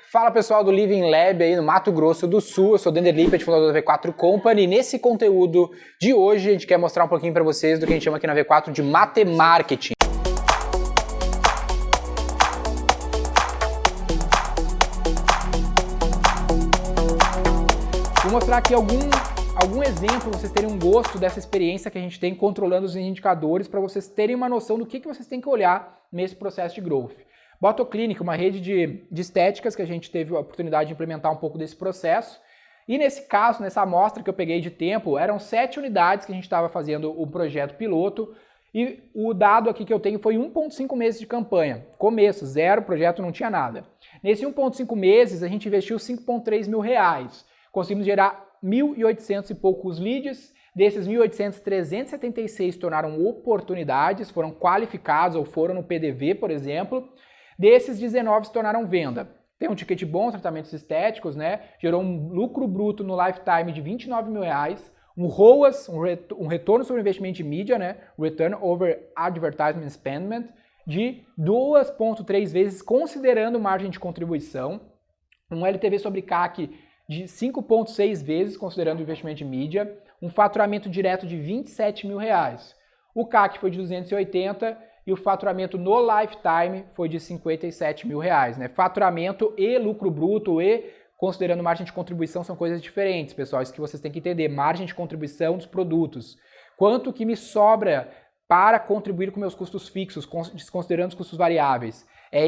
Fala pessoal do Living Lab aí no Mato Grosso do Sul, eu sou o Dender Lippert, fundador da V4 Company, e nesse conteúdo de hoje a gente quer mostrar um pouquinho para vocês do que a gente chama aqui na V4 de Matemarketing. Vou mostrar aqui algum exemplo para vocês terem um gosto dessa experiência que a gente tem controlando os indicadores, para vocês terem uma noção do que vocês têm que olhar nesse processo de growth. Botoclinic, uma rede de estéticas que a gente teve a oportunidade de implementar um pouco desse processo. E nesse caso, nessa amostra que eu peguei de tempo, eram 7 unidades que a gente estava fazendo o projeto piloto. E o dado aqui que eu tenho foi 1,5 meses de campanha. Começo, zero, projeto não tinha nada. Nesse 1,5 meses, a gente investiu 5,3 mil reais. Conseguimos gerar 1.800 e poucos leads. Desses 1.800, 376 se tornaram oportunidades, foram qualificados ou foram no PDV, por exemplo. Desses, 19 se tornaram venda. Tem um ticket bom, tratamentos estéticos, né? Gerou um lucro bruto no lifetime de 29 mil reais, um ROAS, um retorno sobre investimento de mídia, né? Return over Advertisement Spendment, de 2,3 vezes, considerando margem de contribuição. Um LTV sobre CAC de 5,6 vezes, considerando o investimento de mídia. Um faturamento direto de 27 mil reais. O CAC foi de 280 e o faturamento no lifetime foi de 57 mil reais, né? Faturamento e lucro bruto e considerando margem de contribuição são coisas diferentes, pessoal. Isso que vocês têm que entender. Margem de contribuição dos produtos. Quanto que me sobra para contribuir com meus custos fixos, desconsiderando os custos variáveis. É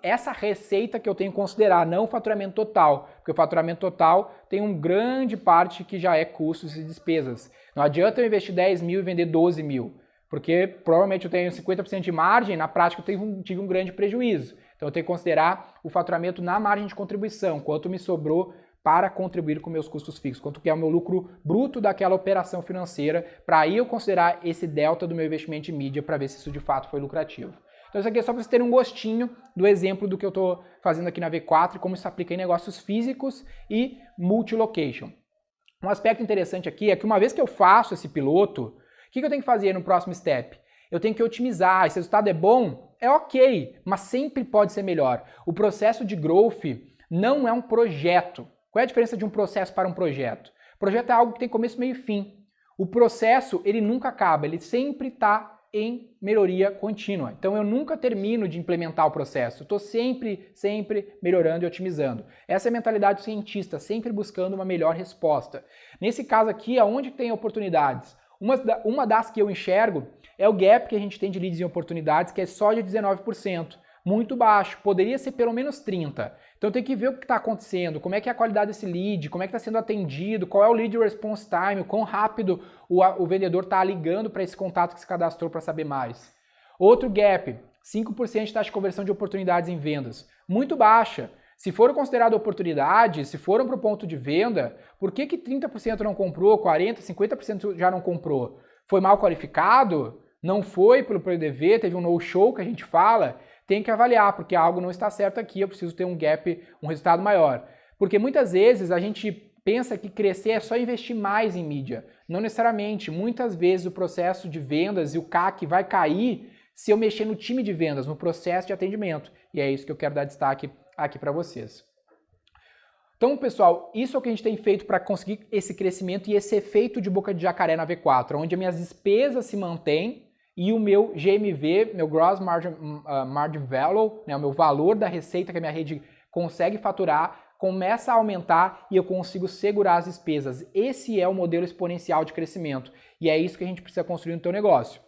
essa receita que eu tenho que considerar, não o faturamento total. Porque o faturamento total tem uma grande parte que já é custos e despesas. Não adianta eu investir 10 mil e vender 12 mil. Porque provavelmente eu tenho 50% de margem, na prática eu tive um grande prejuízo. Então eu tenho que considerar o faturamento na margem de contribuição, quanto me sobrou para contribuir com meus custos fixos, quanto que é o meu lucro bruto daquela operação financeira, para aí eu considerar esse delta do meu investimento em mídia para ver se isso de fato foi lucrativo. Então isso aqui é só para vocês terem um gostinho do exemplo do que eu estou fazendo aqui na V4 e como isso aplica em negócios físicos e multi-location. Um aspecto interessante aqui é que uma vez que eu faço esse piloto, o que eu tenho que fazer no próximo step? Eu tenho que otimizar. Esse resultado é bom? É ok, mas sempre pode ser melhor. O processo de growth não é um projeto. Qual é a diferença de um processo para um projeto? O projeto é algo que tem começo, meio e fim. O processo, ele nunca acaba, ele sempre está em melhoria contínua. Então eu nunca termino de implementar o processo. Estou sempre melhorando e otimizando. Essa é a mentalidade do cientista, sempre buscando uma melhor resposta. Nesse caso aqui, aonde tem oportunidades? Uma das que eu enxergo é o gap que a gente tem de leads e oportunidades, que é só de 19%. Muito baixo, poderia ser pelo menos 30%. Então tem que ver o que está acontecendo, como é que é a qualidade desse lead, como é que está sendo atendido, qual é o lead response time, quão rápido o vendedor está ligando para esse contato que se cadastrou para saber mais. Outro gap, 5% de taxa de conversão de oportunidades em vendas. Muito baixa. Se foram consideradas oportunidades, se foram para o ponto de venda, por que 30% não comprou, 40%, 50% já não comprou? Foi mal qualificado? Não foi pelo PDV? Teve um no-show que a gente fala? Tem que avaliar, porque algo não está certo aqui, eu preciso ter um gap, um resultado maior. Porque muitas vezes a gente pensa que crescer é só investir mais em mídia. Não necessariamente. Muitas vezes o processo de vendas e o CAC vai cair se eu mexer no time de vendas, no processo de atendimento. E é isso que eu quero dar destaque aqui para vocês. Então, pessoal, isso é o que a gente tem feito para conseguir esse crescimento e esse efeito de boca de jacaré na V4, onde as minhas despesas se mantêm e o meu GMV, meu Gross Margin Value, né, o meu valor da receita que a minha rede consegue faturar, começa a aumentar e eu consigo segurar as despesas. Esse é o modelo exponencial de crescimento e é isso que a gente precisa construir no teu negócio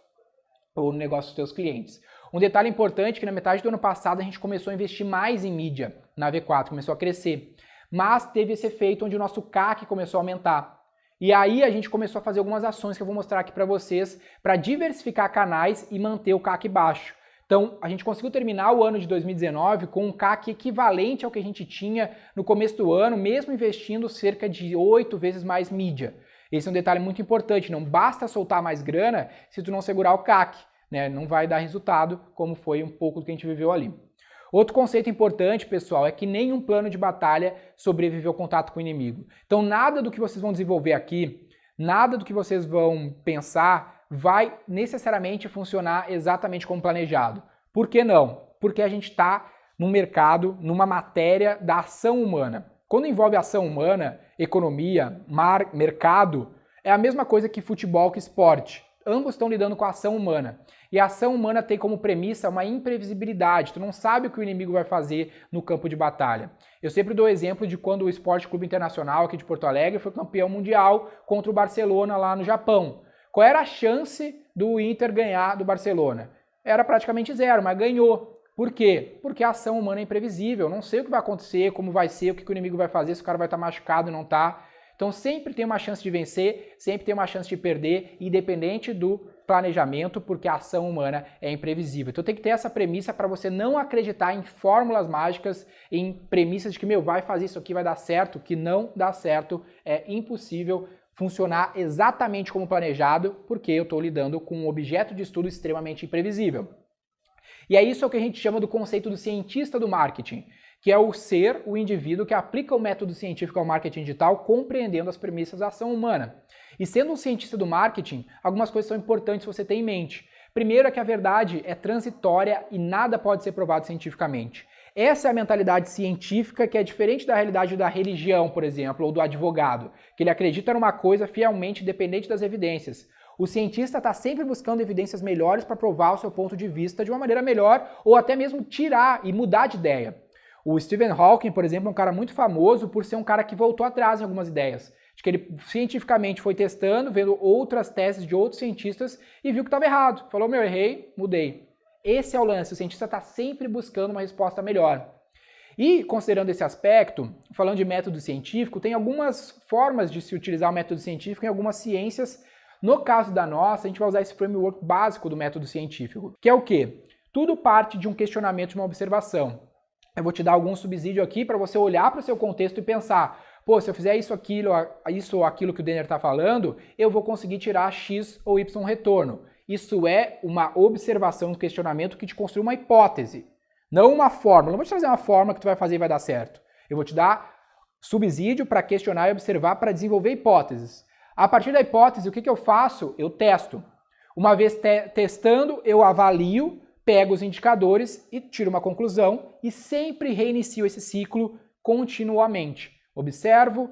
ou no negócio dos teus clientes. Um detalhe importante é que na metade do ano passado a gente começou a investir mais em mídia na V4, começou a crescer. Mas teve esse efeito onde o nosso CAC começou a aumentar. E aí a gente começou a fazer algumas ações que eu vou mostrar aqui para vocês para diversificar canais e manter o CAC baixo. Então a gente conseguiu terminar o ano de 2019 com um CAC equivalente ao que a gente tinha no começo do ano, mesmo investindo cerca de 8 vezes mais mídia. Esse é um detalhe muito importante, não basta soltar mais grana se tu não segurar o CAC. Né? Não vai dar resultado, como foi um pouco do que a gente viveu ali. Outro conceito importante, pessoal, é que nenhum plano de batalha sobrevive ao contato com o inimigo. Então nada do que vocês vão desenvolver aqui, nada do que vocês vão pensar vai necessariamente funcionar exatamente como planejado. Por que não? Porque a gente está num mercado, numa matéria da ação humana. Quando envolve ação humana, economia, mercado, é a mesma coisa que futebol, que esporte. Ambos estão lidando com a ação humana. E a ação humana tem como premissa uma imprevisibilidade. Tu não sabe o que o inimigo vai fazer no campo de batalha. Eu sempre dou exemplo de quando o Esporte Clube Internacional aqui de Porto Alegre foi campeão mundial contra o Barcelona lá no Japão. Qual era a chance do Inter ganhar do Barcelona? Era praticamente zero, mas ganhou. Por quê? Porque a ação humana é imprevisível. Eu não sei o que vai acontecer, como vai ser, o que o inimigo vai fazer, se o cara vai estar machucado ou não está. Então sempre tem uma chance de vencer, sempre tem uma chance de perder, independente do planejamento, porque a ação humana é imprevisível. Então tem que ter essa premissa para você não acreditar em fórmulas mágicas, em premissas de que, vai fazer isso aqui, vai dar certo, que não dá certo, é impossível funcionar exatamente como planejado, porque eu estou lidando com um objeto de estudo extremamente imprevisível. E é isso que a gente chama do conceito do cientista do marketing, que é o indivíduo que aplica o método científico ao marketing digital, compreendendo as premissas da ação humana. E sendo um cientista do marketing, algumas coisas são importantes você ter em mente. Primeiro é que a verdade é transitória e nada pode ser provado cientificamente. Essa é a mentalidade científica, que é diferente da realidade da religião, por exemplo, ou do advogado, que ele acredita numa coisa fielmente independente das evidências. O cientista está sempre buscando evidências melhores para provar o seu ponto de vista de uma maneira melhor, ou até mesmo tirar e mudar de ideia. O Stephen Hawking, por exemplo, é um cara muito famoso por ser um cara que voltou atrás em algumas ideias. De que ele cientificamente foi testando, vendo outras teses de outros cientistas e viu que estava errado. Falou, errei, mudei. Esse é o lance, o cientista está sempre buscando uma resposta melhor. E, considerando esse aspecto, falando de método científico, tem algumas formas de se utilizar o método científico em algumas ciências. No caso da nossa, a gente vai usar esse framework básico do método científico, que é o quê? Tudo parte de um questionamento, de uma observação. Eu vou te dar algum subsídio aqui para você olhar para o seu contexto e pensar, se eu fizer isso ou aquilo que o Denner está falando, eu vou conseguir tirar X ou Y retorno. Isso é uma observação, um questionamento que te construi uma hipótese, não uma fórmula. Eu não vou te trazer uma fórmula que tu vai fazer e vai dar certo. Eu vou te dar subsídio para questionar e observar, para desenvolver hipóteses. A partir da hipótese, o que eu faço? Eu testo. Uma vez testando, eu avalio, pego os indicadores e tiro uma conclusão e sempre reinicio esse ciclo continuamente. Observo,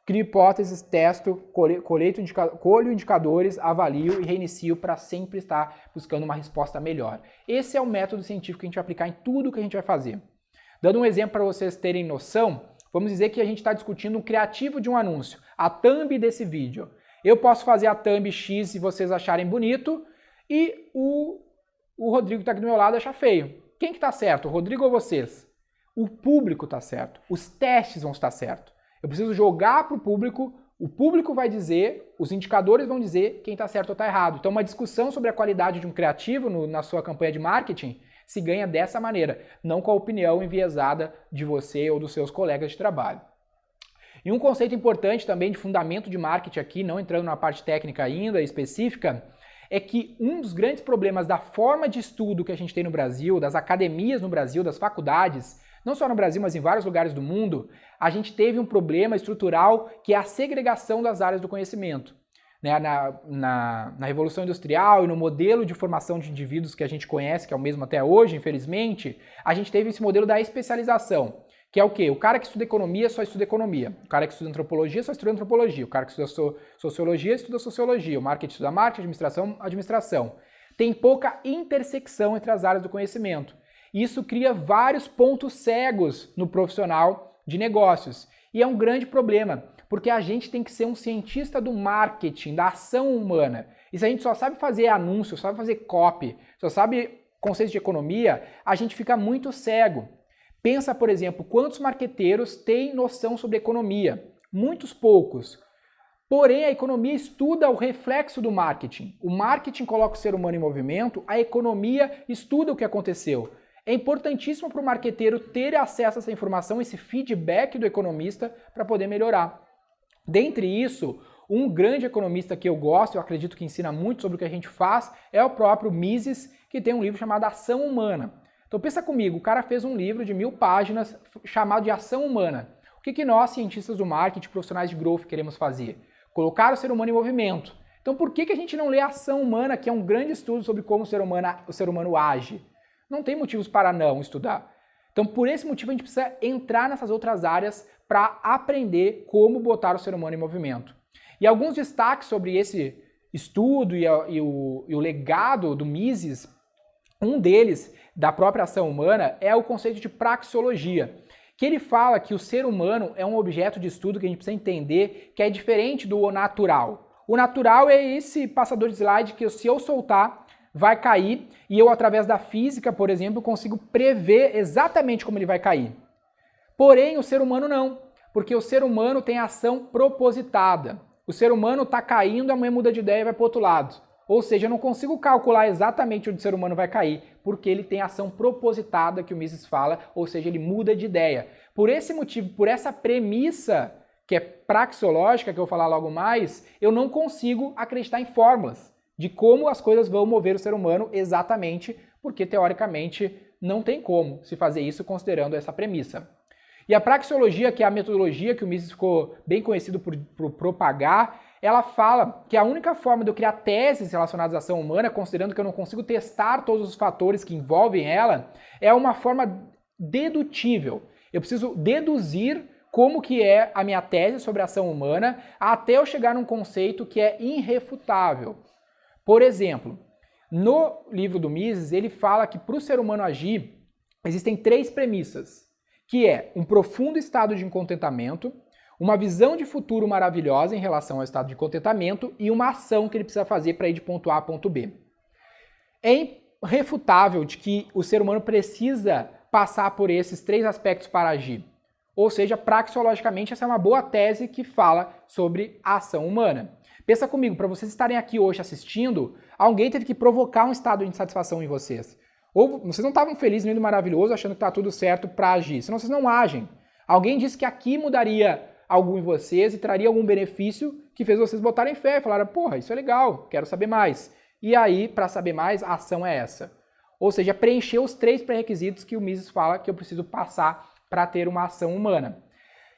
crio hipóteses, testo, colho indicadores, avalio e reinicio para sempre estar buscando uma resposta melhor. Esse é o método científico que a gente vai aplicar em tudo que a gente vai fazer. Dando um exemplo para vocês terem noção, vamos dizer que a gente está discutindo um criativo de um anúncio, a thumb desse vídeo. Eu posso fazer a thumb X se vocês acharem bonito e o Rodrigo que está aqui do meu lado achar feio. Quem que está certo, o Rodrigo ou vocês? O público está certo, os testes vão estar certos. Eu preciso jogar para o público vai dizer, os indicadores vão dizer quem está certo ou está errado. Então uma discussão sobre a qualidade de um criativo na sua campanha de marketing se ganha dessa maneira, não com a opinião enviesada de você ou dos seus colegas de trabalho. E um conceito importante também de fundamento de marketing aqui, não entrando na parte técnica ainda específica, é que um dos grandes problemas da forma de estudo que a gente tem no Brasil, das academias no Brasil, das faculdades, não só no Brasil, mas em vários lugares do mundo, a gente teve um problema estrutural que é a segregação das áreas do conhecimento. Na Revolução Industrial e no modelo de formação de indivíduos que a gente conhece, que é o mesmo até hoje, infelizmente, a gente teve esse modelo da especialização, que é o quê? O cara que estuda economia só estuda economia, o cara que estuda antropologia só estuda antropologia, o cara que estuda sociologia estuda sociologia, o marketing estuda marketing, administração. Tem pouca intersecção entre as áreas do conhecimento. Isso cria vários pontos cegos no profissional de negócios. E é um grande problema, porque a gente tem que ser um cientista do marketing, da ação humana. E se a gente só sabe fazer anúncio, só sabe fazer copy, só sabe conceitos de economia, a gente fica muito cego. Pensa, por exemplo, quantos marqueteiros têm noção sobre economia? Muitos poucos. Porém, a economia estuda o reflexo do marketing. O marketing coloca o ser humano em movimento, a economia estuda o que aconteceu. É importantíssimo para o marqueteiro ter acesso a essa informação, esse feedback do economista para poder melhorar. Dentre isso, um grande economista que eu gosto, eu acredito que ensina muito sobre o que a gente faz, é o próprio Mises, que tem um livro chamado Ação Humana. Então pensa comigo, o cara fez um livro de 1000 páginas chamado de Ação Humana. O que nós, cientistas do marketing, profissionais de growth, queremos fazer? Colocar o ser humano em movimento. Então por que a gente não lê Ação Humana, que é um grande estudo sobre como o ser humano age? Não tem motivos para não estudar. Então, por esse motivo, a gente precisa entrar nessas outras áreas para aprender como botar o ser humano em movimento. E alguns destaques sobre esse estudo e o legado do Mises, um deles, da própria ação humana, é o conceito de praxeologia, que ele fala que o ser humano é um objeto de estudo que a gente precisa entender que é diferente do natural. O natural é esse passador de slide que se eu soltar, vai cair e eu, através da física, por exemplo, consigo prever exatamente como ele vai cair. Porém, o ser humano não, porque o ser humano tem ação propositada. O ser humano está caindo, amanhã muda de ideia e vai para o outro lado. Ou seja, eu não consigo calcular exatamente onde o ser humano vai cair, porque ele tem ação propositada, que o Mises fala, ou seja, ele muda de ideia. Por esse motivo, por essa premissa, que é praxeológica, que eu vou falar logo mais, eu não consigo acreditar em fórmulas de como as coisas vão mover o ser humano exatamente, porque teoricamente não tem como se fazer isso considerando essa premissa. E a praxeologia, que é a metodologia que o Mises ficou bem conhecido por propagar, ela fala que a única forma de eu criar teses relacionadas à ação humana, considerando que eu não consigo testar todos os fatores que envolvem ela, é uma forma dedutível. Eu preciso deduzir como que é a minha tese sobre a ação humana até eu chegar num conceito que é irrefutável. Por exemplo, no livro do Mises, ele fala que para o ser humano agir, existem 3 premissas, que é um profundo estado de contentamento, uma visão de futuro maravilhosa em relação ao estado de contentamento e uma ação que ele precisa fazer para ir de ponto A a ponto B. É irrefutável de que o ser humano precisa passar por esses 3 aspectos para agir. Ou seja, praxeologicamente, essa é uma boa tese que fala sobre a ação humana. Pensa comigo, para vocês estarem aqui hoje assistindo, alguém teve que provocar um estado de insatisfação em vocês. Ou vocês não estavam felizes, nem do maravilhoso, achando que está tudo certo para agir, senão vocês não agem. Alguém disse que aqui mudaria algo em vocês e traria algum benefício que fez vocês botarem fé e falaram, porra, isso é legal, quero saber mais. E aí, para saber mais, a ação é essa. Ou seja, preencher os 3 pré-requisitos que o Mises fala que eu preciso passar para ter uma ação humana.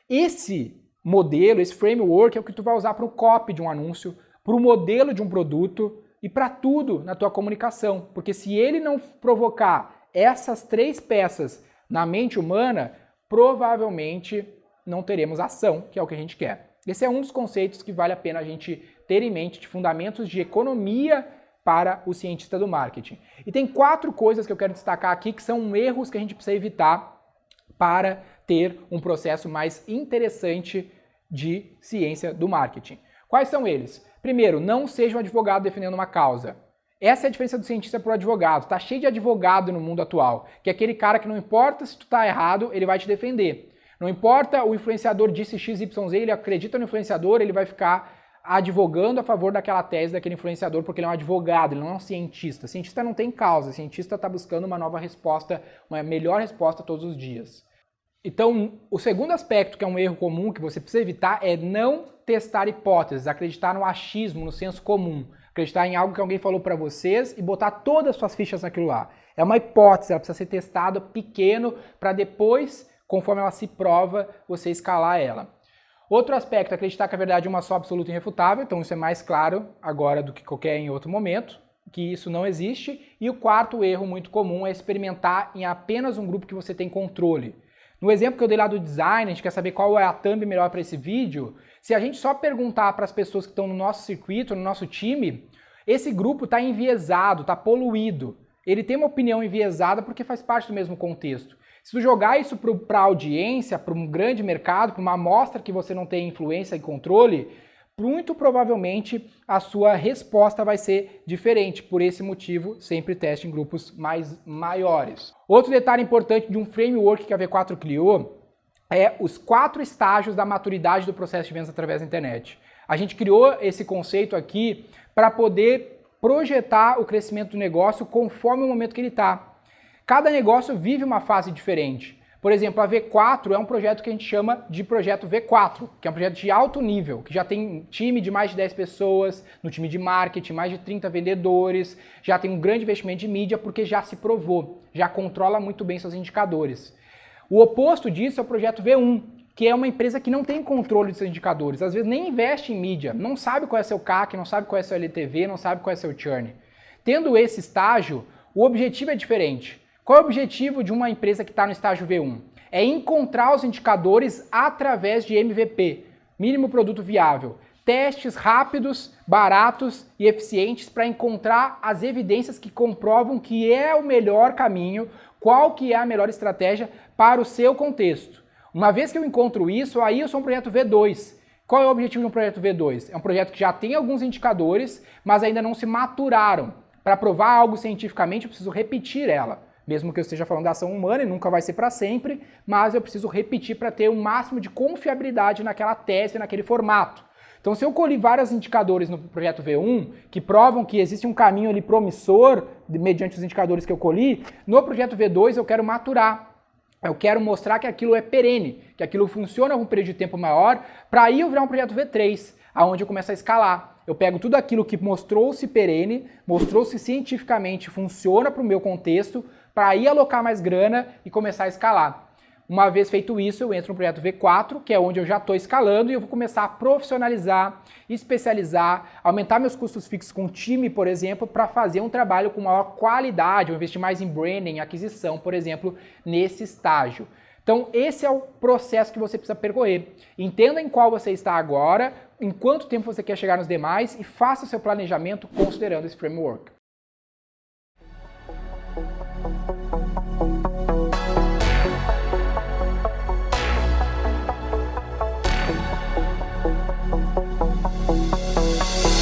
Esse modelo, esse framework é o que tu vai usar para o copy de um anúncio, para o modelo de um produto e para tudo na tua comunicação. Porque se ele não provocar essas 3 peças na mente humana, provavelmente não teremos ação, que é o que a gente quer. Esse é um dos conceitos que vale a pena a gente ter em mente de fundamentos de economia para o cientista do marketing. E tem 4 coisas que eu quero destacar aqui que são erros que a gente precisa evitar para ter um processo mais interessante de ciência do marketing. Quais são eles? Primeiro, não seja um advogado defendendo uma causa. Essa é a diferença do cientista para o advogado. Tá cheio de advogado no mundo atual, que é aquele cara que não importa se tu tá errado, ele vai te defender. Não importa o influenciador disse XYZ, ele acredita no influenciador, ele vai ficar advogando a favor daquela tese daquele influenciador porque ele é um advogado, ele não é um cientista. Cientista não tem causa, cientista está buscando uma nova resposta, uma melhor resposta todos os dias. Então, o segundo aspecto, que é um erro comum que você precisa evitar, é não testar hipóteses, acreditar no achismo, no senso comum, acreditar em algo que alguém falou para vocês e botar todas as suas fichas naquilo lá. É uma hipótese, ela precisa ser testada pequeno para depois, conforme ela se prova, você escalar ela. Outro aspecto, acreditar que a verdade é uma só, absoluta e irrefutável, então isso é mais claro agora do que qualquer em outro momento, que isso não existe. E o quarto erro muito comum é experimentar em apenas um grupo que você tem controle. No exemplo que eu dei lá do design, a gente quer saber qual é a thumb melhor para esse vídeo. Se a gente só perguntar para as pessoas que estão no nosso circuito, no nosso time, esse grupo está enviesado, está poluído. Ele tem uma opinião enviesada porque faz parte do mesmo contexto. Se tu jogar isso para a audiência, para um grande mercado, para uma amostra que você não tem influência e controle, muito provavelmente a sua resposta vai ser diferente. Por esse motivo, sempre teste em grupos mais maiores. Outro detalhe importante de um framework que a V4 criou é os 4 estágios da maturidade do processo de vendas através da internet. A gente criou esse conceito aqui para poder projetar o crescimento do negócio conforme o momento que ele está. Cada negócio vive uma fase diferente. Por exemplo, a V4 é um projeto que a gente chama de projeto V4, que é um projeto de alto nível, que já tem time de mais de 10 pessoas, no time de marketing, mais de 30 vendedores, já tem um grande investimento de mídia porque já se provou, já controla muito bem seus indicadores. O oposto disso é o projeto V1, que é uma empresa que não tem controle de seus indicadores, às vezes nem investe em mídia, não sabe qual é seu CAC, não sabe qual é seu LTV, não sabe qual é seu churn. Tendo esse estágio, o objetivo é diferente. Qual é o objetivo de uma empresa que está no estágio V1? É encontrar os indicadores através de MVP, mínimo produto viável. Testes rápidos, baratos e eficientes para encontrar as evidências que comprovam que é o melhor caminho, qual que é a melhor estratégia para o seu contexto. Uma vez que eu encontro isso, aí eu sou um projeto V2. Qual é o objetivo de um projeto V2? É um projeto que já tem alguns indicadores, mas ainda não se maturaram. Para provar algo cientificamente, eu preciso repetir ela. Mesmo que eu esteja falando da ação humana e nunca vai ser para sempre, mas eu preciso repetir para ter o máximo de confiabilidade naquela tese, naquele formato. Então, se eu colhi vários indicadores no projeto V1 que provam que existe um caminho ali promissor mediante os indicadores que eu colhi, no projeto V2 eu quero maturar. Eu quero mostrar que aquilo é perene, que aquilo funciona por um período de tempo maior, para aí eu virar um projeto V3, aonde eu começo a escalar. Eu pego tudo aquilo que mostrou-se perene, mostrou-se cientificamente funciona para o meu contexto, para aí alocar mais grana e começar a escalar. Uma vez feito isso, eu entro no projeto V4, que é onde eu já estou escalando e eu vou começar a profissionalizar, especializar, aumentar meus custos fixos com time, por exemplo, para fazer um trabalho com maior qualidade, eu investir mais em branding, aquisição, por exemplo, nesse estágio. Então, esse é o processo que você precisa percorrer. Entenda em qual você está agora, em quanto tempo você quer chegar nos demais e faça o seu planejamento considerando esse framework.